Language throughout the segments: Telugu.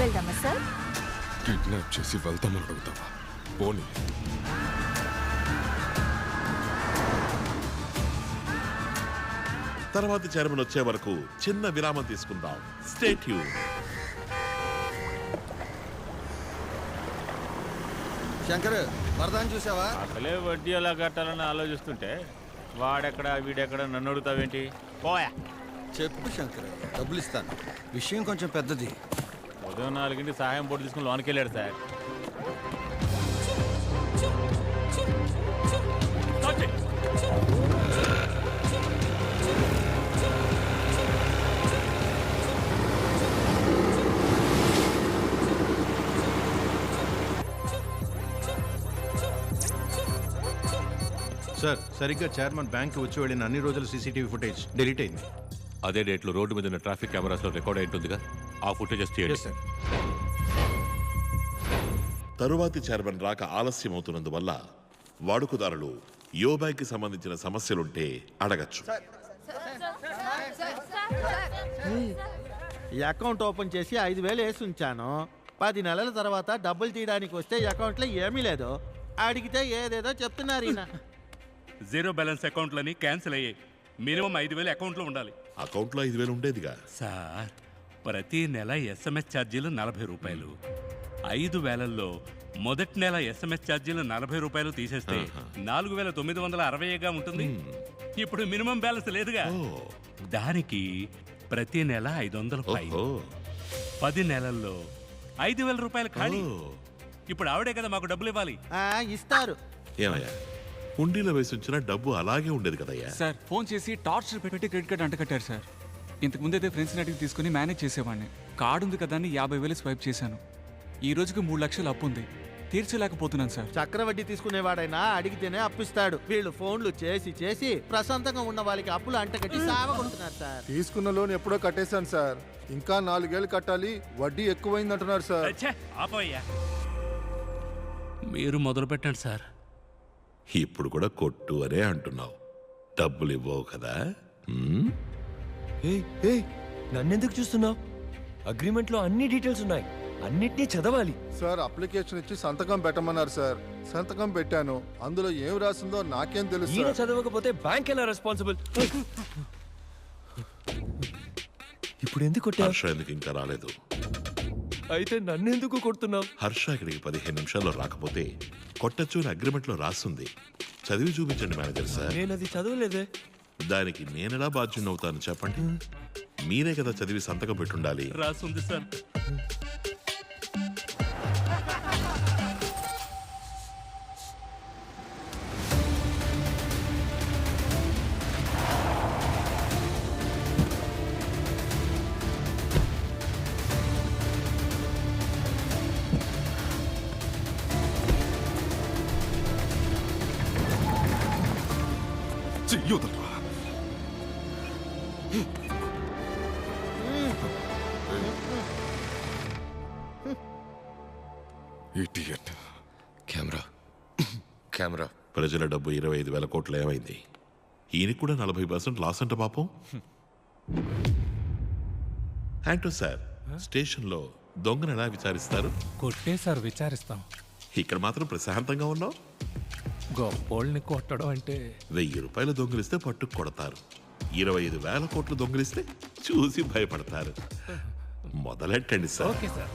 వెళ్దామా సార్? కిడ్నాప్ చేసి వెళ్తామని అడుగుతావా? పోనీ. తర్వాత చైర్మన్ వచ్చే వరకు చిన్న విరామం తీసుకుందాం. Stay tune. శంకర్ వరదాన్ని చూసావా? అసలే వడ్డీ ఎలా కట్టాలని ఆలోచిస్తుంటే వాడెక్కడ వీడెక్కడ నన్ను అడుగుతావేంటి? పోయా. చెప్పు శంకర్, డబ్బులు ఇస్తాను. విషయం కొంచెం పెద్దది. ఉదయం 4 సహాయం పోటీ తీసుకుని లోనికి వెళ్ళాడు సార్. సార్, సరిగ్గా చైర్మన్ బ్యాంక్ వచ్చి వెళ్ళిన అన్ని రోజుల సీసీటీవీ ఫుటేజ్ డిలీట్ అయింది. అదే డేట్లో రోడ్డు మీద ఉన్న ట్రాఫిక్ కెమెరాస్లో రికార్డ్ అయి ఉంటుందిగా, ఆ ఫుటేజెస్ తీయండి. సార్. తరువాతి చైర్మన్ రాక ఆలస్యం అవుతున్నందువల్ల వాడుకదారులు యో బ్యాంక్ సంబంధించిన సమస్యలుంటే అడగచ్చు. ఈ అకౌంట్ ఓపెన్ చేసి 5,000 వేసి ఉంచాను. 10 నెలల తర్వాత డబ్బులు తీయడానికి వస్తే అకౌంట్లో ఏమీ లేదు. అడిగితే ఏదేదో చెప్తున్నారు ఈయన. జీరో బ్యాలెన్స్ అకౌంట్లని క్యాన్సిల్ అయ్యాయి. మినిమం 5,000 అకౌంట్లో ఉండాలి. అకౌంట్లో 5,000 ఉండేదిగా సార్. ప్రతి నెల SMS ఛార్జీలు 40 రూపాయలు. 5,000లో మొదటి నెల SMS ఛార్జీలు 40 రూపాయలు తీసేస్తే 4,960గా ఉంటుంది. ఇప్పుడు మినిమం బ్యాలెన్స్ లేదుగా, దానికి ప్రతి నెల 500 ఫైన్. 10 నెలల్లో 5,000 రూపాయలు ఖాళీ. ఇప్పుడు ఆవిడే కదా మాకు డబ్బులు ఇవ్వాలి. ఇస్తారు. ఏమయ్యా, హుండీలో వేసి ఉంచిన డబ్బు అలాగే ఉండేది కదయ్యా. సార్, ఫోన్ చేసి టార్చర్ పెట్టి క్రెడిట్ కార్డ్ అంటకట్టారు సార్. ఇంతకు ముందైతే ఫ్రెండ్స్ అడిగి తీసుకుని మేనేజ్ చేసేవాడిని. కార్డు ఉంది కదా అని 50,000 స్వైప్ చేశాను. ఈ రోజుకి 3 లక్షలు అప్పు ఉంది, తీర్చలేకపోతున్నాను సార్. చక్రవడ్డీ తీసుకునేవాడైనా అడిగితేనే అప్పిస్తాడు. వీళ్ళు ఫోన్లు చేసి చేసి ప్రశాంతంగా ఉన్న వాళ్ళకి అప్పులు అంటకట్టి సావగొడుతున్నారు సార్. తీసుకున్న లోన్ ఎప్పుడో కట్టేశాను సార్. ఇంకా 4 ఏళ్ళు కట్టాలి. వడ్డీ ఎక్కువైంది అంటున్నారు సార్. ఆపోయ్యా, మీరు మొదలు పెట్టండి సార్. ఇప్పుడు కూడా కొట్టు అనే అంటున్నావు, డబ్బులు ఇవ్వవు కదా. నన్నెందుకు చూస్తున్నావు? అగ్రిమెంట్లో అన్ని డీటెయిల్స్ ఉన్నాయి, అన్నిటినీ చదవాలి. సార్, అప్లికేషన్ ఇచ్చి సంతకం పెట్టమన్నారు సార్. సంతకం పెట్టాను. అందులో ఏం రాసిందో నాకేం తెలుసు. ఈయన చదవకపోతే బ్యాంక్ ఎలా రెస్పాన్సిబుల్? ఇప్పుడు ఎందుకు కొట్టావు? హర్ష ఎందుకు ఇంకా రాలేదు? అయితే నన్నెందుకు కొడుతున్నావు? హర్ష ఇక్కడికి 15 నిమిషాల్లో రాకపోతే కొట్టచ్చు అని అగ్రిమెంట్ లో రాస్తుంది. చదివి చూపించండి మేనేజర్ సార్. నేను అది చదవలేదే. దానికి నేనెలా బాధ్యునవుతాను చెప్పండి. మీరే కదా చదివి సంతకం పెట్టుండాలి. రాసుంది సార్. చెయ్యొదరా. ఇడియట్. కెమెరా. ప్రజల డబ్బు 25,000 కోట్లు ఏమైంది? ఈయనకి కూడా 40% లాస్ అంట పాపం. యాంటో సార్, స్టేషన్లో దొంగను ఎలా విచారిస్తారు? కొట్టే సార్ విచారిస్తాం. ఇక్కడ మాత్రం ప్రశాంతంగా ఉన్నావు. గొప్పోళ్ళని కొట్టడం అంటే 1,000 రూపాయలు దొంగిలిస్తే పట్టుకు కొడతారు. 25,000 కోట్లు దొంగిలిస్తే చూసి భయపడతారు. మొదలెట్టండి సార్. Okay sir.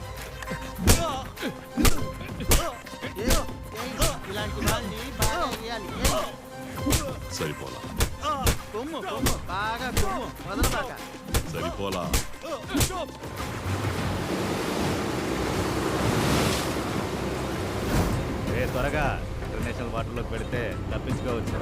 ఇలాంటి వాళ్ళని బాగా వేయాలి. సరిపోలా. కొమ్ము కొమ్ము బాగా కొమ్ము వదలబాక. సరిపోలా. త్వరగా ఇంటర్నేషనల్ వాటర్లోకి పెడితే తప్పించుకోవచ్చు.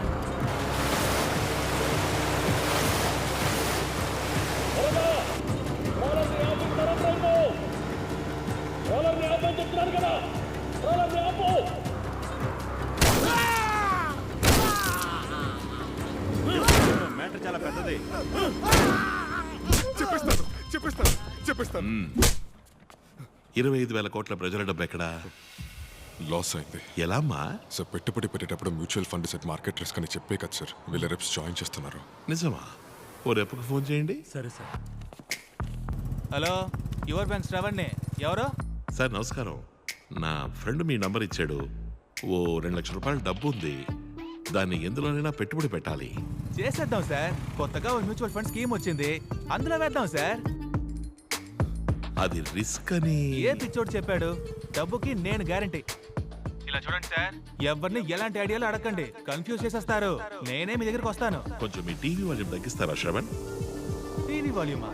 మ్యాటర్ చాలా పెద్దది. చెప్పేస్తాను. 25,000 కోట్ల ప్రజల డబ్బు ఎక్కడా? లాస్ అయింది. ఎలా అమ్మా? సార్, పెట్టుబడి పెట్టేటప్పుడు mutual fund set market risk అని చెప్పే కదా సార్ వీళ్ళ రెప్స్ జాయిన్ చేస్తున్నారు. నిజమా? ఓ రేపుకి ఫోన్ చేయండి. సరే సార్. హలో, యువర్ బ్యాంక్ శ్రవణ్ణి. ఎవరు? సార్ నమస్కారం. నా ఫ్రెండ్ మీ నంబర్ ఇచ్చాడు. ఓ 2 లక్షల రూపాయల డబ్బు ఉంది. దాన్ని ఎందులోనైనా పెట్టుబడి పెట్టాలి. చేసేద్దాం సార్. కొత్తగా ఓ మ్యూచువల్ ఫండ్ స్కీమ్ వచ్చింది, అందులో వేద్దాం సార్. అది రిస్క్ అని ఏ పిచ్చోడు చెప్పాడు? డబ్బుకి నేను గ్యారంటీ. ఇలా చూడండి సార్, ఎవరిని ఎలాంటి ఐడియాలు అడగండి, కన్ఫ్యూజ్ చేసేస్తారు. నేనే మీ దగ్గరికి వస్తాను. కొంచెం మీ టీవీ వాల్యూమ్ తగ్గిస్తారా శ్రవణ్? టీవీ వాల్యూమా?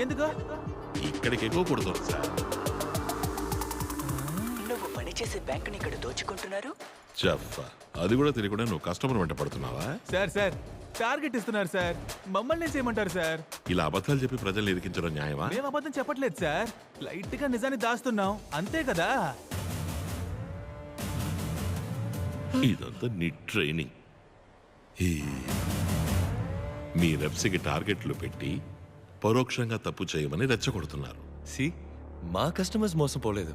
ఎందుకు? ఇక్కడికి ఎక్కువ కొడుతుంది సార్. నువ్వు పనిచేసే బ్యాంకుని ఇక్కడ దోచుకుంటున్నారు. చెప్ప అది కూడా తెలియకుండా నువ్వు కస్టమర్ వెంట పడుతున్నావా? సార్ సార్ టార్గెట్ ఇస్తున్నారు సార్. మమ్మల్ని చేయమంటారు సార్. ఇలా అబద్ధాలు చెప్పి ప్రజల్ని ఇరికించడం న్యాయమా? మేము అబద్ధం చెప్పట్లేదు సార్, లైట్ గా నిజాన్ని దాస్తున్నాం అంతే కదా. ఇదంతా నీ ట్రైనింగ్. మీ రెప్స్కి టార్గెట్లు పెట్టి పరోక్షంగా తప్పు చేయమని రెచ్చగొడుతున్నారు. సి మా కస్టమర్స్ మోసపోలేదు,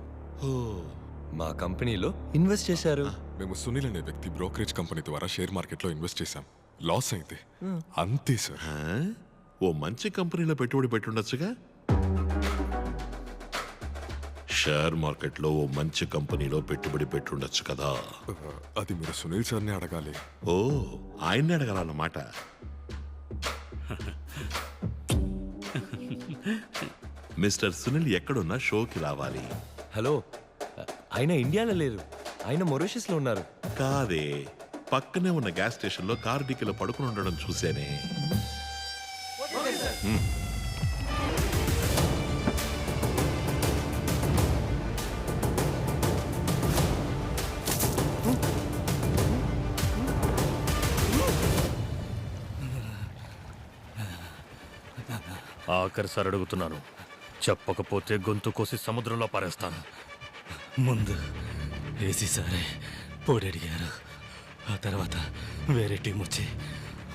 మా కంపెనీలో ఇన్వెస్ట్ చేశారు. మేము సునీల్ అనే వ్యక్తి బ్రోకరేజ్ కంపెనీ ద్వారా షేర్ మార్కెట్లో ఇన్వెస్ట్ చేశాం. లాస్ అయింది అంతే సార్. ఓ మంచి కంపెనీలో పెట్టుబడి పెట్టుండొచ్చుగా. షేర్ మార్కెట్లో ఓ మంచి కంపెనీలో పెట్టుబడి పెట్టుండొచ్చు కదా. అది మీరు సునీల్ సార్ని అడగాలి. ఓ ఆయన్ని అడగాలన్నమాట. మిస్టర్ సునీల్ ఎక్కడున్నా షోకి రావాలి. హలో, ఆయన ఇండియాలో లేరు, ఆయన మొరీషియస్లో ఉన్నారు. కాదే, పక్కనే ఉన్న గ్యాస్ స్టేషన్లో కారు డిక్కీలో పడుకుని ఉండడం చూసేనే. ఆఖరిసారి అడుగుతున్నాను, చెప్పకపోతే గొంతు కోసి సముద్రంలో పారేస్తాను. ముందు ఏసీ సారే పొడి అడిగారు, ఆ తర్వాత వేరే టీం వచ్చి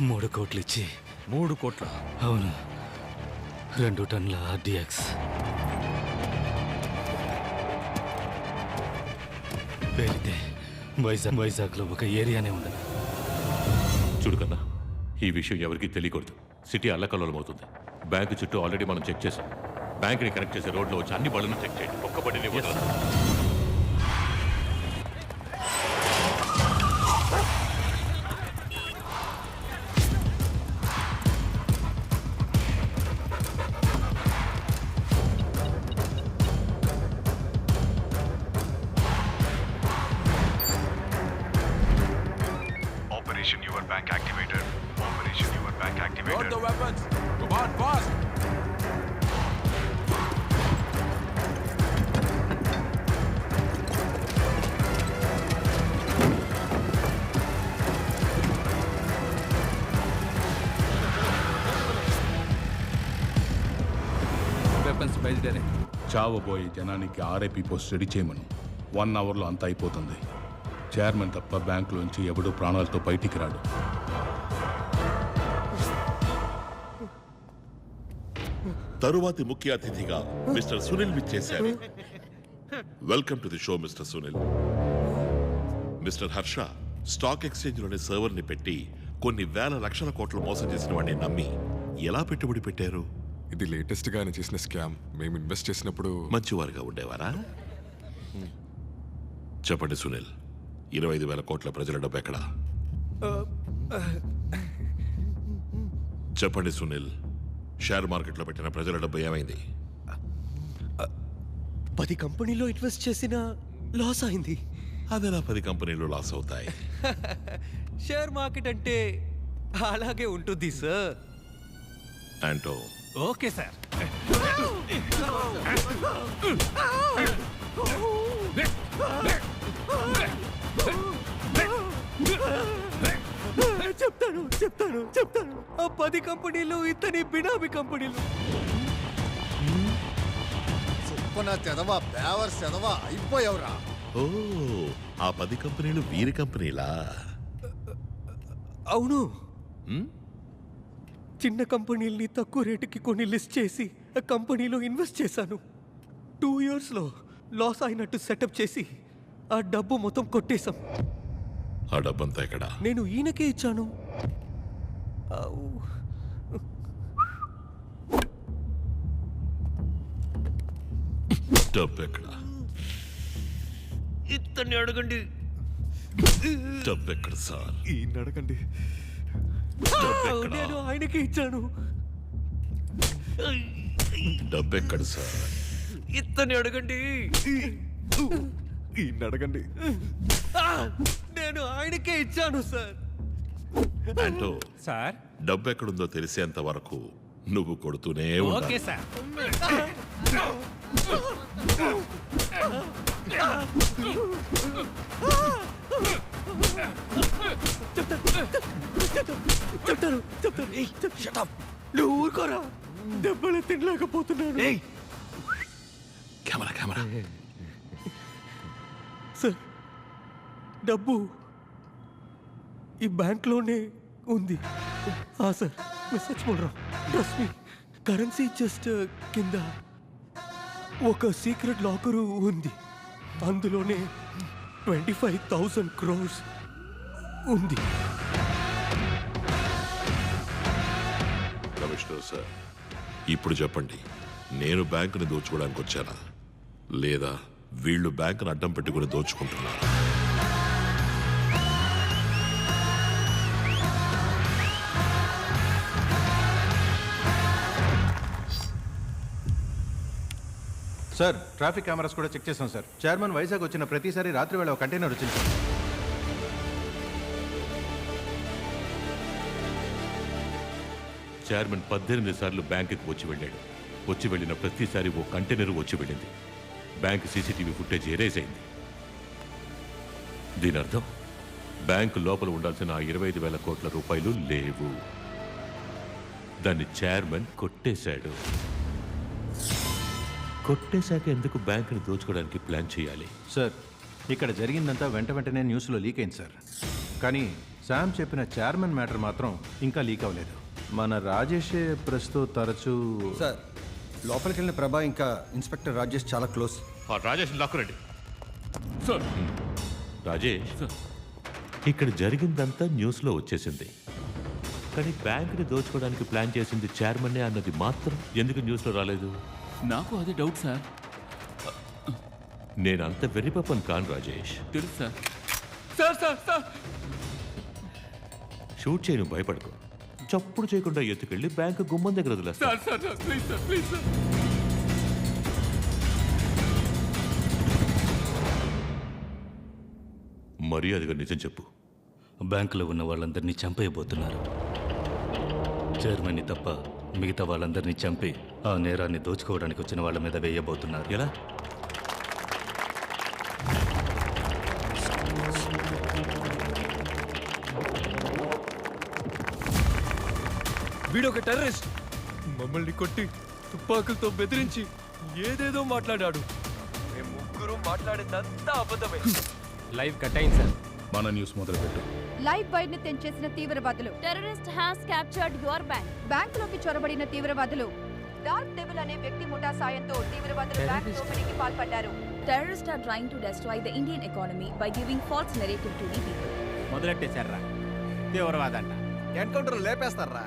3 కోట్లు ఇచ్చి. 3 కోట్ల? అవును, 2 టన్నుల RDX. పేరితే వైజాగ్లో ఒక ఏరియానే ఉండదు. చూడు కన్నా, ఈ విషయం ఎవరికీ తెలియకూడదు. సిటీ అల్లకల్లోలం అవుతుంది. బ్యాంకు చుట్టూ ఆల్రెడీ మనం చెక్ చేసాం. బ్యాంకుని కనెక్ట్ చేసే రోడ్లో వచ్చి అన్ని బళ్ళను చెక్ చేయండి. ఒక్క బండిని వదలదు. Operation Your Bank activated. Operation Your Bank activated. Load the weapons. Come on, fast. Weapons బయలుదేరే. చావబోయే జనానికి ఆర్ఐపీ పోస్ట్ రెడీ చేయమను. 1 అవర్లో అంతా అయిపోతుంది. చైర్మన్ తప్ప బ్యాంకులోంచి ఎవడూ ప్రాణాలతో బయటికి రాడు. తరువాతి ముఖ్య అతిథిగా మిస్టర్ సునీల్ విచ్చేశారు. Welcome to the show mister Sunil. Mister Harsha stock ఎక్స్చేంజ్లోని సర్వర్ని పెట్టి కొన్ని వేల లక్షల కోట్లు మోసం చేసిన వాడిని నమ్మి ఎలా పెట్టుబడి పెట్టారు? ఇది లేటెస్ట్ గా ఆయన చేసిన స్కామ్. మేము ఇన్వెస్ట్ చేసినప్పుడు మంచివారుగా ఉండేవారా? చెప్పండి సునీల్, 25,000 కోట్ల ప్రజల డబ్బు ఎక్కడా? చెప్పండి సునీల్, షేర్ మార్కెట్లో పెట్టిన ప్రజల డబ్బు ఏమైంది? 10 కంపెనీలో ఇన్వెస్ట్ చేసిన లాస్ అయింది. అదెలా 10 కంపెనీలు లాస్ అవుతాయి? షేర్ మార్కెట్ అంటే అలాగే ఉంటుంది సార్. అంటో okay sir. చెప్తాను. ఆ 10 కంపెనీలు ఇతని బినామీ కంపెనీలు. సుప్పన తెదవా, బేవర్స్ తెదవా అయిపోయావురా. ఓ, ఆ 10 కంపెనీలు వీరి కంపెనీలా? అవును, చిన్న కంపెనీల్ని తక్కువ రేటుకి కొన్ని లిస్ట్ చేసి ఆ కంపెనీలో ఇన్వెస్ట్ చేశాను. 2 ఇయర్స్లో లాస్ అయినట్టు సెటప్ చేసి ఆ డబ్బు మొత్తం కొట్టేశాం. ఆ డబ్బంతా ఎక్కడా? నేను ఈయనకే ఇచ్చాను. డబ్బు ఎక్కడ? ఇతన్ని అడగండి. డబ్బు ఎక్కడ సార్? ఈ అడగండి. నేను ఆయనకి ఇచ్చాను. డబ్బు ఎక్కడ సార్? ఇతన్ని అడగండి. ఈ అడగండి. నేను ఆయనకే ఇచ్చాను సార్. అంటూ సార్ డబ్బు ఎక్కడుందో తెలిసేంత వరకు నువ్వు కొడుతూనే ఉండాలి. Okay sir. చెప్తాను. నువ్వు ఊరుకోరా. దెబ్బలు తినలేకపోతున్నాను. కెమెరా సార్, డబ్బు ఈ బ్యాంక్లోనే ఉంది. సార్, मैं सच बोल रहा हूँ. Trust me. కరెన్సీ జస్ట్ కింద ఒక సీక్రెట్ లాకరు ఉంది. అందులోనే 25,000 crores ఉంది. కమిషనర్ సార్, ఇప్పుడు చెప్పండి, నేను బ్యాంకుని దోచుకోవడానికి వచ్చానా, లేదా వీళ్ళు బ్యాంకును అడ్డం పెట్టుకుని దోచుకుంటున్నారా? సార్, ట్రాఫిక్ కెమెరాస్ కూడా చెక్ చేసాం సార్. చైర్మన్ వైజాగ్ వచ్చిన ప్రతిసారి రాత్రి వేళ ఒక కంటైనర్ వచ్చింది సార్. చైర్మన్ 18 సార్లు బ్యాంకుకి వచ్చి వెళ్ళిన ప్రతిసారి ఓ కంటైనర్ వచ్చి వెళ్ళింది. బ్యాంక్ సీసీటీవీ ఫుటేజ్ ఎరేజ్ అయింది. దీని అర్థం బ్యాంకు లోపల ఉండాల్సిన 25,000 కోట్ల రూపాయలు లేవు. దాన్ని చైర్మన్ కొట్టేశాడు. కొట్టేశాక ఎందుకు బ్యాంకుని దోచుకోవడానికి ప్లాన్ చేయాలి? సార్, ఇక్కడ జరిగిందంతా వెంటనే న్యూస్లో లీక్ అయింది సార్. కానీ శామ్ చెప్పిన చైర్మన్ మ్యాటర్ మాత్రం ఇంకా లీక్ అవ్వలేదు. మన రాజేషే ప్రస్తుతం తరచూ సార్, లోపలికి వెళ్ళిన ప్రభా ఇంకా ఇన్స్పెక్టర్ రాజేష్ చాలా క్లోజ్. రాజేష్ లాక్కురండి. సార్, రాజేష్, ఇక్కడ జరిగిందంతా న్యూస్లో వచ్చేసింది. కానీ బ్యాంకుని దోచుకోవడానికి ప్లాన్ చేసింది చైర్మన్నే అన్నది మాత్రం ఎందుకు న్యూస్లో రాలేదు? నాకు అదే డౌట్ సార్. నేనంత వెర్రిపప్పని కాను రాజేష్. తెలుసు sir. Sir sir sir shoot చేయను, భయపడకు. చప్పుడు చేయకుండా ఎత్తుకెళ్ళి బ్యాంకు గుమ్మం దగ్గర వదిలేస్తా. Sir sir sir please sir, please sir. మర్యాదగా నిజం చెప్పు. బ్యాంకులో ఉన్న వాళ్ళందరినీ చంపేయబోతున్నారు. చైర్మన్ని తప్ప మిగతా వాళ్ళందరినీ చంపి ఆ నేరాన్ని దోచుకోవడానికి వచ్చిన వాళ్ళ మీద వేయబోతున్నారు. ఎలా? వీడొక టెర్రరిస్ట్. మమ్మల్ని కొట్టి తుపాకులతో బెదిరించి ఏదేదో మాట్లాడాడు. మేము ముగ్గురు మాట్లాడిందంతా అబద్ధమే. లైవ్ కట్ అయింది సార్. మన న్యూస్ మొదలుపెట్టు. లైవ్ వైర్ ని తెంచేసిన తీవ్రవాదులు. Terrorist has captured your bank. Bank లోకి చొరబడిన తీవ్రవాదులు డార్క్ డెవిల్ అనే వ్యక్తి ముఠా సాయంతో తీవ్రవాదులు బ్యాంక్ దోపిడీకి పాల్పడ్డారు. Terrorists are trying to destroy the Indian economy by giving false narrative to the people. మొదలెట్టేశారా తీవ్రవాదంట. ఎన్కౌంటర్ లేపేస్తారా?